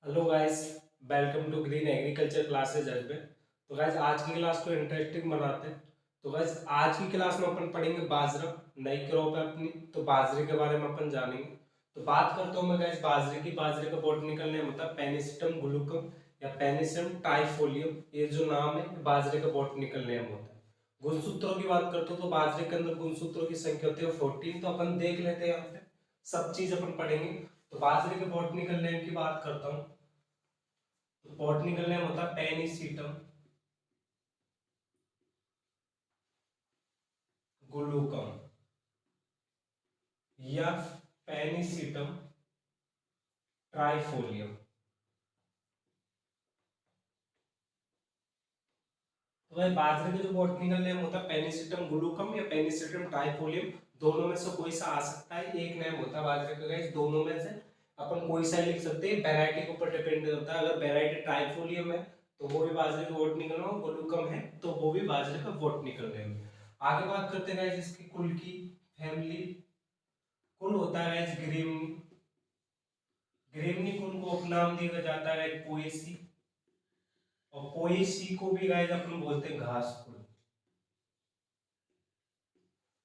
Hello guys, welcome to green agriculture classes में। तो guys आज की क्लास को इंटरेस्टिंग बनाते हैं। तो गाइस आज की क्लास में अपन पढ़ेंगे बाजरा, नई क्रॉप है अपनी, तो बाजरे के बारे में अपन जानेंगे। तो बात करता हूँ मैं गाइस बाजरे की। बाजरे का बॉटनिकल नेम होता है पेनिसिटम ग्लूकम या पेनिसिटम टाइफोलियम। ये जो नाम है बाजरे का बॉटनिकल नेम होता है। गुणसूत्रों की बात करते हो तो बाजरे के अंदर गुणसूत्रों की संख्या होती है 14। तो अपन देख लेते हैं, यहाँ पे सब चीज अपन पढ़ेंगे। तो बाजरे के बॉटनिकल नेम की बात करता हूँ। बॉटनिकल नेम होता है पेनिसिटम ग्लूकम या पेनिसिटम ट्राइफोलियम। तो भाई बाजरे का जो बॉटनिकल नेम होता है पेनिसिटम ग्लूकम या पेनिसिटम ट्राइफोलियम, दोनों में से कोई सा आ सकता है। एक नेम होता है बाजरे का गाइस, दोनों में से अपन कोई सा लिख सकते हैं। वैरायटी के ऊपर डिपेंड होता है। अगर वैरायटी ट्राइफोलियम है तो वो भी बाजरे का बॉटनिकल नेम, ग्लूकम है तो वो भी बाजरे का बॉटनिकल नेम है। आगे बात करते हैं गाइस इसकी कुल की। फैमिली कुल होता है गाइस ग्रीमनी। ग्रीमनी कुल को उपनाम दिया जाता है पोएसी, और पोएसी को भी गाइस अपन बोलते हैं घास कुल।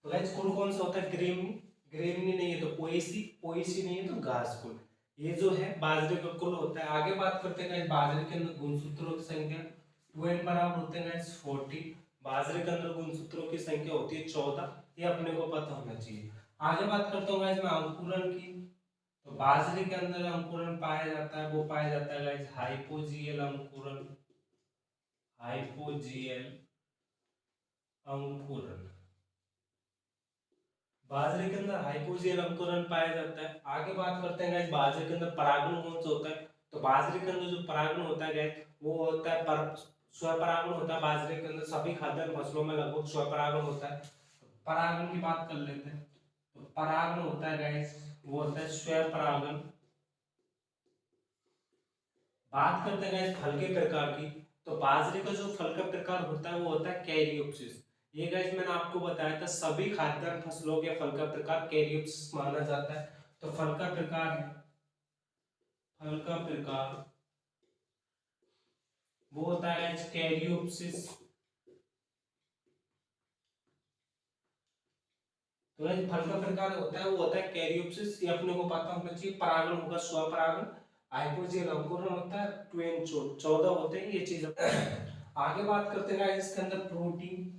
तो गाइस कुल कौन सा होता है? ग्रेमनी। ग्रेमनी नहीं है तो पोएसी, पोएसी नहीं है तो घास कुल। ये जो है बाजरे का कुल होता है। आगे बात करते हैं गाइस बाजरे के अंदर गुणसूत्रों की संख्या 2n बराबर होते हैं गाइस 40। बाजरे के अंदर गुणसूत्रों की संख्या होती है 14। ये अपने को पता होना चाहिए। आगे बात करता हूँ गाइस मैं अंकुरण की। तो बाजरे के अंदर अंकुरण पाया जाता है, वो पाया जाता है गाइस हाइपोजियल अंकुरण। हाइपोजियल अंकुरण, बाजरे के अंदर हाइपोजियल अंकुरण पाया जाता है। आगे बात करते हैं गाइस बाजरे के अंदर परागण कौन सा होता है? तो बाजरे के अंदर जो परागण होता है गाइस वो होता है स्वपरागण होता है। बाजरे के अंदर सभी खाद्यान्न फसलों में लगभग स्वपरागण होता है। परागण की बात कर लेते हैं। तो परागण होता है गाइस, वो होता है स्वपरागण। बात करते हैं गाइस फल के प्रकार की। तो बाजरे का जो फल का प्रकार होता है वो होता है कैरियोप्सिस। ये गाइस मैंने आपको बताया था सभी खाद्यान्न फसलों के फल का प्रकार कैरियोप्सिस माना जाता है। तो फल का प्रकार है, फल का प्रकार वो होता है गाइस कैरियोप्सिस। तो गाइस फल का प्रकार होता है वो होता है कैरियोप्सिस। ये अपने को पता होना चाहिए। परागण होगा स्वपरागण। हाइपोजियल अंकुरण होता है 14 होते हैं ये चीज। आगे बात करते हैं गाइस इसके अंदर प्रोटीन।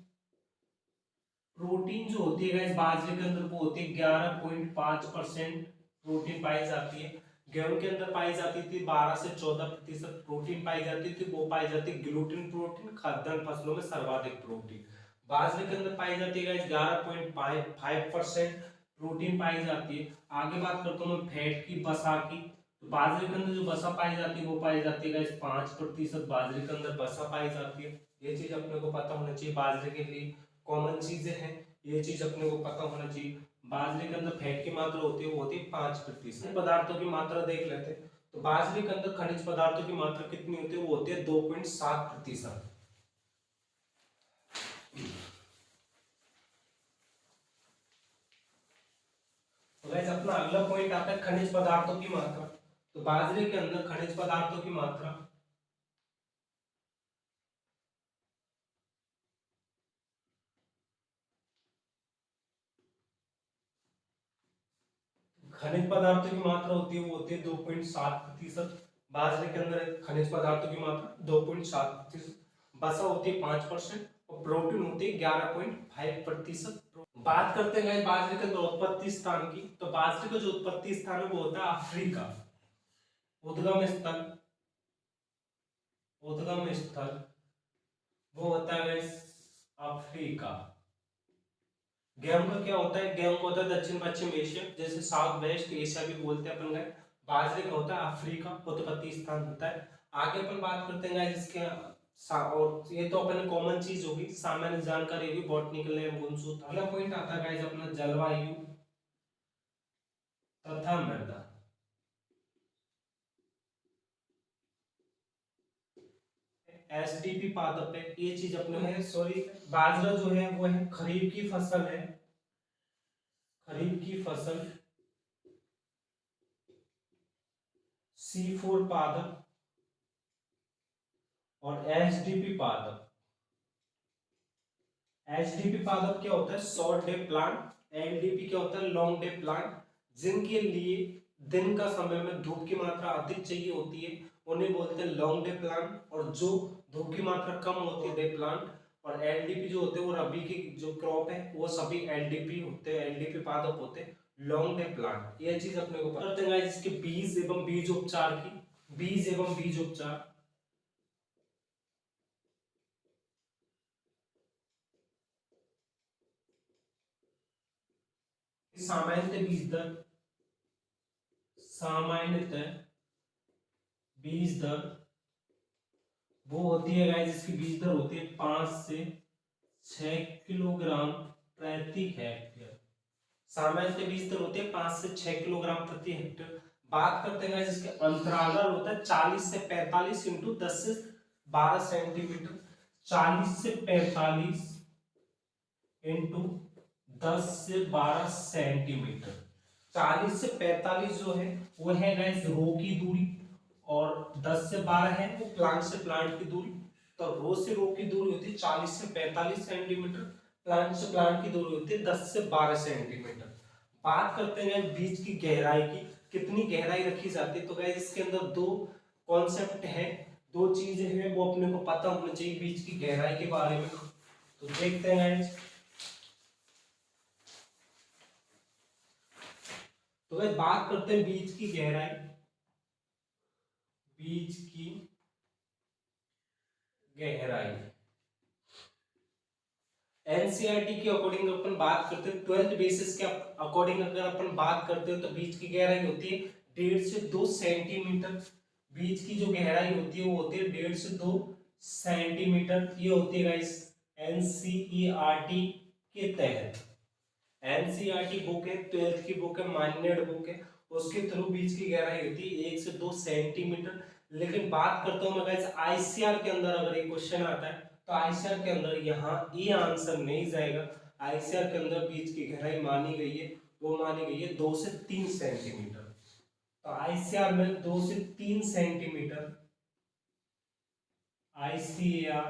प्रोटीन जो होती है गाइस बाजरे के अंदर वो होती है 11.5% प्रोटीन पाई जाती है। गेहूं के अंदर पाई जाती थी 12 से 14% प्रोटीन पाई जाती थी, वो पाई जाती है ग्लूटेन प्रोटीन। खाद्यान्न फसलों में सर्वाधिक प्रोटीन बाजरे के अंदर पाई जाती है गाइस 11.5% प्रोटीन पाई जाती है। आगे बात करता हूँ मैं फैट की, वसा की। तो बाजरे के अंदर जो वसा पाई जाती है वो पाई जाती है गाइस 5% बाजरे के अंदर वसा पाई जाती है। ये चीज अपने को पता होना चाहिए। बाजरे के लिए कॉमन चीजें हैं, ये चीज अपने को पता होना चाहिए। बाजरे के अंदर फैट की मात्रा होती है वो होती है 5%। पदार्थों की मात्रा देख लेते हैं। तो बाजरे के अंदर खनिज पदार्थों की मात्रा कितनी होती है? वो होती है 2.7%। तो गाइस अपना अगला पॉइंट आता है खनिज पदार्थों की मात्रा। तो बाजरे के अंदर खनिज पदार्थों की मात्रा, खनिज पदार्थों की मात्रा होती है वो होती है 2.7%। बाजरे के अंदर खनिज पदार्थों की मात्रा 2.7%। वसा होती है 5% और प्रोटीन होती है 11.5%। बात करते हैं बाजरे के अंदर उत्पत्ति स्थान की। तो बाजरे का जो उत्पत्ति स्थान है वो होता है अफ्रीका। उद्गम स्थल, उद्गम स्थल वो होता है अफ्रीका। गेहूं का क्या होता है? गेहूं का होता है दक्षिण पश्चिम एशिया, जैसे साउथ वेस्ट एशिया भी बोलते हैं अपन गए। बाजरे का होता है अफ्रीका, उत्पत्ति स्थान होता है। आगे अपन बात करते हैं जिसके और ये तो अपन कॉमन चीज होगी, सामान्य जानकारी होगी, बॉटनिकल नेम गुणसूत्र। अगला पॉइंट आता है गाइस अपना जलवायु तथा मृदा। एसटीपी पादप है, ये चीज अपने है। सॉरी, बाजरा जो है वो है खरीफ की फसल है। खरीफ की फसल C4 पादप और HDP पादप। HDP पादप क्या होता है? Short day plant. LDP क्या होता है? Long day plant. जिनके लिए दिन का समय में धूप की मात्रा अधिक चाहिए होती है उन्हें बोलते हैं लॉन्ग डे प्लांट, और जो धूप की मात्रा कम होती है डे प्लांट। और LDP जो होते हैं वो रबी की जो क्रॉप है वो सभी LDP होते हैं, LDP पादप होते हैं, लॉन्ग डे प्लांट। ये चीज अपने को पता है। इसके बीज एवं बीज उपचार की, बीज एवं बीज उपचार। सामान्यतः बीज दर, सामान्यतः बीज दर वो होती है गाइस, इसकी बीज दर होती है 5 से 6 किलोग्राम प्रति हेक्टेयर। सामान्यतः बीज दर होती है 5 से 6 किलोग्राम प्रति हेक्टेयर। बात करते हैं इसके अंतराल होता है 40 से 45 इंटू 10 से 12 सेंटीमीटर। 40 से 45 इंटू 10 से 12 सेंटीमीटर। 40 से 45 जो है वो है गाइस रो की दूरी, और 10 से 12 है वो प्लांट से प्लांट की दूरी। तो रो से रो की दूरी होती है 40 से 45 सेंटीमीटर, प्लांट से प्लांट की दूरी होती है 10 से 12 सेंटीमीटर। बात करते हैं बीज की गहराई की, कितनी गहराई रखी जाती है। तो गाइस इसके अंदर दो कॉन्सेप्ट है, दो चीजें हैं वो अपने को पता होना चाहिए बीज की गहराई के बारे में। तो देखते हैं गाइस। तो गाइस बात करते हैं बीज की गहराई, बीज की गहराई एनसीईआरटी के अकॉर्डिंग अपन बात करते हैं, 12th बेसिस के अकॉर्डिंग अगर अपन बात करते हैं तो बीज की गहराई होती है 1.5 से 2 सेंटीमीटर। बीज की जो गहराई होती है वो होती है 1.5 से 2 सेंटीमीटर। ये होती है गाइस एनसीईआरटी के तहत। एनसीईआरटी बुक है, 12th की बुक है, मान्यड बुक है, उसके थ्रू बीज की गहराई होती है 1 से 2 सेंटीमीटर। लेकिन बात करता हूं मैं गाइस आईसीआर के अंदर अगर एक क्वेश्चन आता है तो आईसीआर के अंदर यहाँ ये आंसर नहीं जाएगा। आईसीआर के अंदर बीज की गहराई मानी गई है, वो मानी गई है 2 से 3 सेंटीमीटर। तो आईसीआर में 2 से 3 सेंटीमीटर। आईसीआर,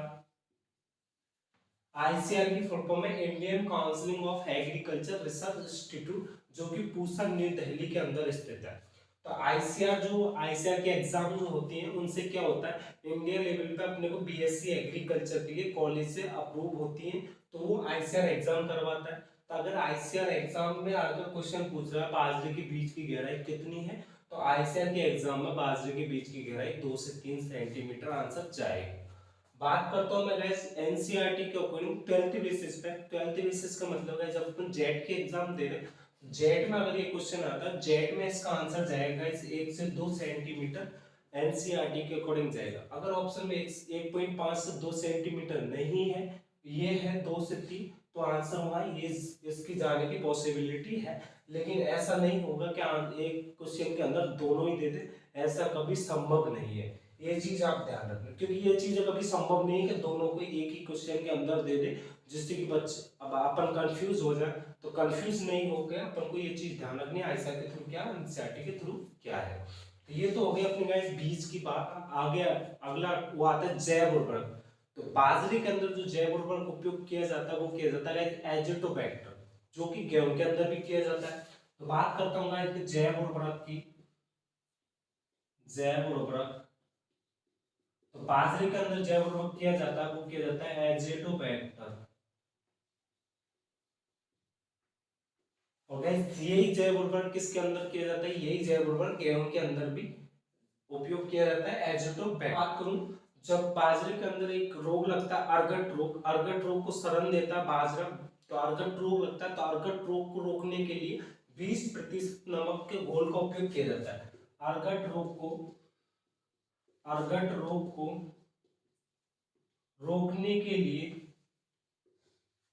आईसीआर की फुल फॉर्म है Indian council of agriculture research institute, जो कि पूसा न्यू दिल्ली के अंदर स्थित है। तो आईसीआर जो आईसीआर के एग्जाम जो होती हैं उनसे क्या होता है, इंडिया लेवल पे अपने को बीएससी एग्रीकल्चर के लिए कॉलेज से अप्रूव होती है, तो वो आईसीआर एग्जाम करवाता है। तो अगर आईसीआर एग्जाम में अगर क्वेश्चन पूछ रहा है बाजरे के बीज की गहराई कितनी है, तो आईसीआर के एग्जाम में बाजरे के बीज की गहराई 2 से 3 सेंटीमीटर आंसर जाएगा। बात करता हूं मैं गाइस एनसीईआरटी के अकॉर्डिंग 12th बेसिस पे। 12th बेसिस का मतलब है जब अपन जेट के एग्जाम दे रहे, जेट में अगर ये क्वेश्चन आता है, जेट में इसका आंसर जाएगा इस 1 से 2 सेंटीमीटर एनसीईआरटी के अकॉर्डिंग जाएगा। अगर ऑप्शन में 1.5 से 2 सेंटीमीटर नहीं है, ये है 2 से 3, तो आंसर वहां ये इसकी जाने की पॉसिबिलिटी है। लेकिन ऐसा नहीं होगा कि एक क्वेश्चन के अंदर दोनों ही दे दे, ऐसा कभी संभव नहीं है। ये चीज आप ध्यान रखना, क्योंकि ये चीज कभी संभव नहीं है कि दोनों को एक ही क्वेश्चन के अंदर दे दे, जिससे कि बच्चे अब अपन कंफ्यूज हो जाए। तो कंफ्यूज नहीं हो गया, अपन को ये चीज ध्यान रखनी है आईसीआर के थ्रू क्या, एनसीईआरटी के थ्रू क्या है। तो ये तो हो गई अपने गाइस बीज की बात। आगे अगला वो आता है जैव उर्वरक। तो बाजरे के अंदर जो जैव उर्वरक उपयोग किया जाता है वो किया जाता है एजिटोबैक्टर, जो कि गेहूं के अंदर भी किया जाता है। तो बात करता हूँ गाइस जैव उर्वरक की, जैव उर्वरक। तो बाजरे के अंदर जैव उर्वरक किया जाता है वो किया जाता है एजिटोबैक्टर। और गाइस यही जैव उर्वरक किसके अंदर किया जाता है, यही जैव उर्वरक गेहूं के अंदर भी उपयोग किया जाता है एजिटोबैक्टर। बात करूं जब बाजरे के अंदर एक रोग लगता है अर्गट रोग, अर्गट रोग को शरण देता है बाजरा, तो अर्गट रोग लगता है, तो अर्गट रोग को रोकने के लिए 20% नमक के घोल का उपयोग किया जाता है। अर्गट रोग को, अर्गट रोग को रोकने के लिए,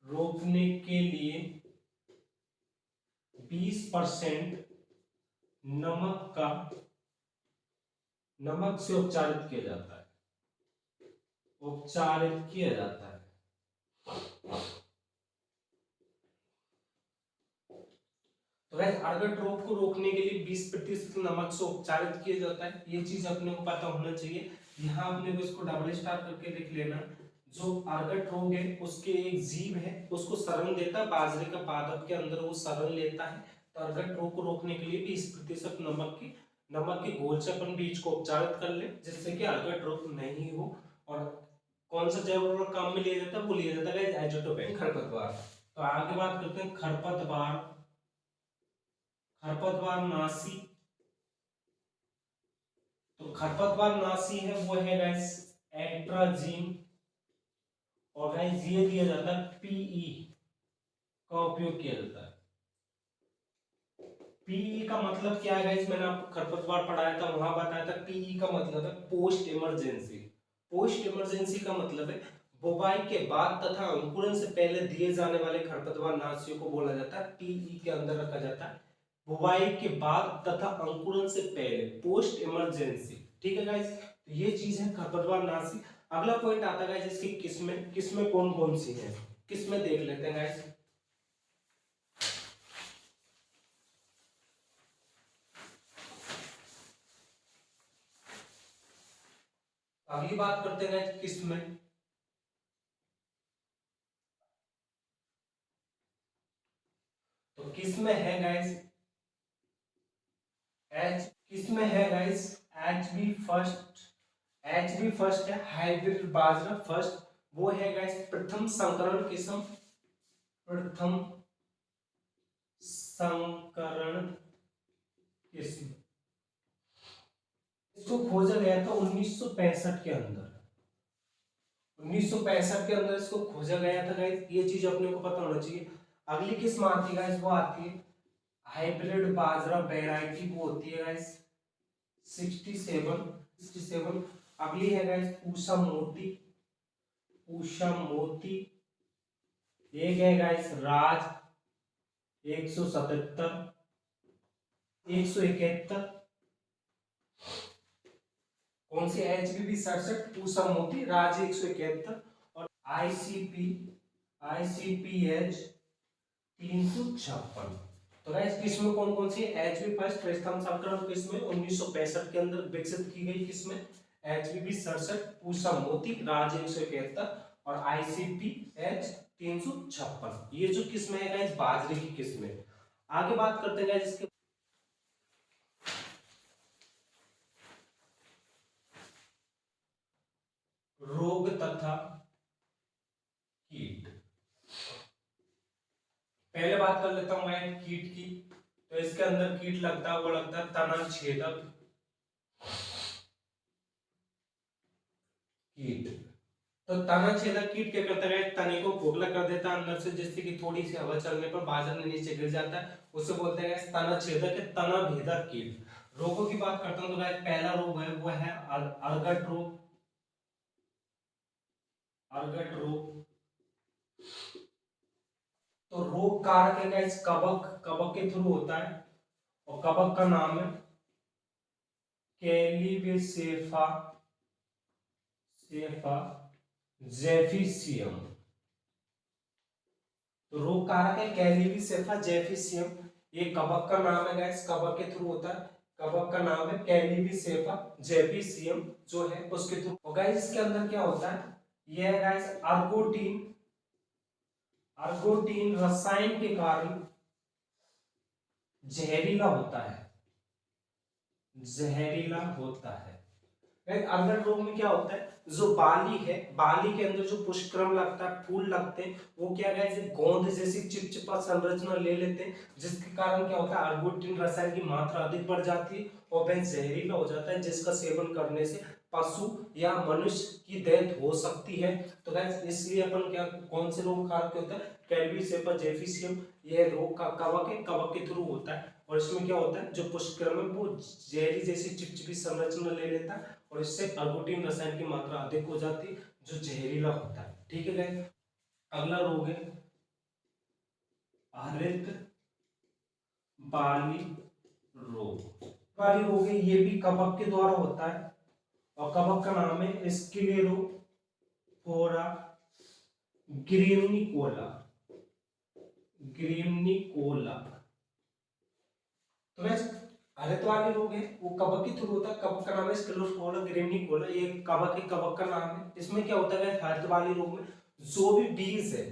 रोकने के लिए 20% नमक का, नमक से उपचारित किया जाता है, उपचारित किया जाता है। तो गाइस अर्गट रोग को रोकने के लिए 20% नमक से उपचारित किया जाता है, ये चीज अपने को पता होना चाहिए। यहाँ अपने को इसको डबल स्टार करके लिख लेना। जो अर्गट रोग है उसके एक जीव है, उसको शरण देता है, बाजरे का पादप के अंदर वो शरण लेता है। तो अर्गट रोग को रोकने के लिए 20% नमक के घोल से अपन बीज को उपचारित कर ले, जिससे कि अर्गट रोग नहीं हो। और कौन सा जैव उर्वरक काम में लिया जाता है, वो लिया जाता है एजोटोबैक्टर, खरपतवार। तो आगे बात करते हैं खरपतवार नाशी। तो खरपतवार नाशी है वो है गाइस एट्राजीन, और गाइस ये दिया जाता है पीई का उपयोग किया जाता है। पीई का मतलब क्या है गाइस, मैंने आपको खरपतवार पढ़ाया था, वहां बताया था पीई का मतलब है पोस्ट इमरजेंसी। पोस्ट इमरजेंसी का मतलब है बुवाई के बाद तथा अंकुरण से पहले दिए जाने वाले खरपतवार नाशियों को बोला जाता है, पीई के अंदर रखा जाता है बुवाई के बाद तथा अंकुरण से पहले, पोस्ट इमरजेंसी। ठीक है गाइस, तो ये चीज है खरपतवार नाशी। अगला पॉइंट आता है गाइस इसकी किस्में कौन कौन सी हैं, किस्में देख लेते हैं गाइस। अगली बात करते हैं गाइस किस्में। तो किस्में है गाइस किसमें है गाइस एच बी फर्स्ट है, हाइब्रिड बाजरा फर्स्ट, वो है गाइस प्रथम संकरण किस्म, प्रथम संकरण किस्म। इसको खोजा गया था 1965 के अंदर, 1965 के अंदर इसको खोजा गया था गाइस, ये चीज अपने को पता होना चाहिए। अगली किस्म आती है गाइस, वो आती है हाइब्रिड बाजरा वेराइटी, वो होती है गाइस 67। अगली है गाइस पूसा मोती। एक है गाइस राज 177, 171। कौन सी HBB 67, पूसा मोती, राज 171, और ICPH 356। तो गाइस किस्में कौन कौन सी है, HB फर्स्ट प्रथम संकरण किस्में 1965 के अंदर विकसित की गई किस्में, HBB 67, पूसा मोती, राज 171 और ICPH 356। ये जो किस्में है गाइस बाजरे की किस्में। आगे बात करते हैं गाइस इसके रोग तथा कीट। पहले बात कर लेता हूं मैं कीट की। तो इसके अंदर कीट लगता है, वो लगता है तना छेदक कीट। तो तना छेदक कीट क्या करता है, तने को खोखला कर देता है अंदर से, जिससे कि थोड़ी सी हवा चलने पर बाजरा नीचे गिर जाता है, उसे बोलते हैं तना छेदक, तना भेदक कीट। रोगों की बात करता हूं तो गाइस पहला रोग है वो है अर्गट रोग। तो रोग कारक है गाइस कवक के थ्रू होता है, और कवक का नाम है कैलिवेसेफा जेफिसियम। तो रोग कारक है कैलिवेसेफा जेफिसियम, ये कवक का नाम है गाइस, कवक के थ्रू होता है, कवक का नाम है कैलिवेसेफा जेफिसियम जो है उसके थ्रू। और गाइस इसके अंदर क्या होता है, ये है गाइस अर्गोटीन रसायन के कारण जहरीला होता है। अर्गट रोग में क्या होता है, जो बाली है, बाली के अंदर जो पुष्पक्रम लगता है, फूल लगते हैं, वो क्या है गोंद जैसी चिपचिपा संरचना ले लेते हैं, जिसके कारण क्या होता है अर्गोटिन रसायन की मात्रा अधिक बढ़ जाती है और वह जहरीला हो जाता है, जिसका सेवन करने से पशु या मनुष्य की डेथ हो सकती है। तो गाइस इसलिए अपन क्या कौन से रोग कारक होता है, कैल्विसेफा जेफिसियम, यह रोग का कवक है, कवक के थ्रू होता है, और इसमें क्या होता है जो पुष्पक्रम है वो जहरी जैसी चिपचिपी संरचना ले लेता है, और इससे अर्गोटिन रसायन की मात्रा अधिक हो जाती है जो जहरीला होता है। ठीक है गाइस, अगला रोग है हरित बाली रोग है, ये भी कवक के द्वारा होता है, और कवक का नाम है स्क्लेरोफोरा ग्रीमनिकोला। तो वैसे हरित वाले रोग है वो कवक के थ्रू होता है। कवक का नाम है स्क्लेरोफोरा ग्रेनिकोला, ये कवक का नाम है। इसमें क्या होता है हरित वाले रोग में, जो भी बीज है,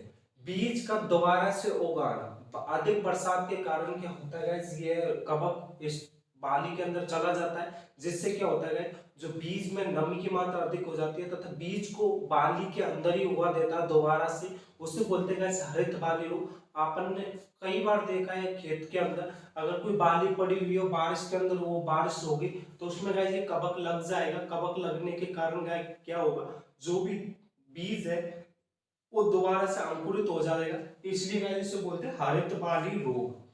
बीज का दोबारा से उगाना, अधिक बरसात के कारण क्या होता है, ये कवक इस बाली के अंदर चला जाता है, जिससे क्या होता है जो बीज में नमी की मात्रा अधिक हो जाती है तथा बीज को बाली के अंदर ही उगा देता है दोबारा से, उसे बोलते हैं हरित बाली रोग। आपन ने कई बार देखा है खेत के अंदर अगर कोई बाली पड़ी हुई हो बारिश के अंदर, वो बारिश होगी तो उसमें गाइस ये कवक लग जाएगा। कवक लगने के कारण क्या होगा, जो भी बीज है वो दोबारा से अंकुरित हो जाएगा, इसलिए गाइस इसे बोलते हैं हरित बाली रोग।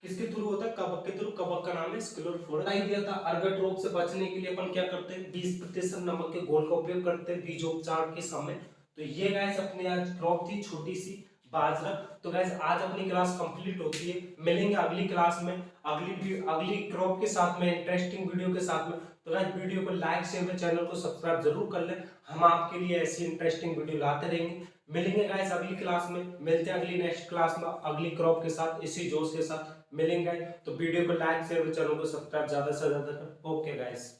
किसके थ्रू होता है, कवक के थ्रू। कवक का नाम है स्क्लेरोफोरा। दिया था अर्गट रोग से बचने के लिए अपन क्या करते हैं, 20% नमक के घोल का उपयोग करते हैं बीजोपचार के समय। तो ये गाइस अपने आज क्रॉप थी छोटी सी बाजरा। तो गाइस आज अपनी क्लास कंप्लीट होती है, मिलेंगे अगली क्लास में अगली क्रॉप के साथ में, इंटरेस्टिंग वीडियो के साथ में। तो गाइस वीडियो को लाइक शेयर, चैनल को सब्सक्राइब जरूर कर लें, हम आपके लिए ऐसी इंटरेस्टिंग वीडियो लाते रहेंगे। मिलेंगे गाइस अगली क्लास में, मिलते हैं अगली नेक्स्ट क्लास में अगली क्रॉप के साथ, इसी जोश के साथ मिलेंगे। तो वीडियो को लाइक शेयर, चैनल को सब्सक्राइब ज्यादा से ज्यादा करें। Okay guys.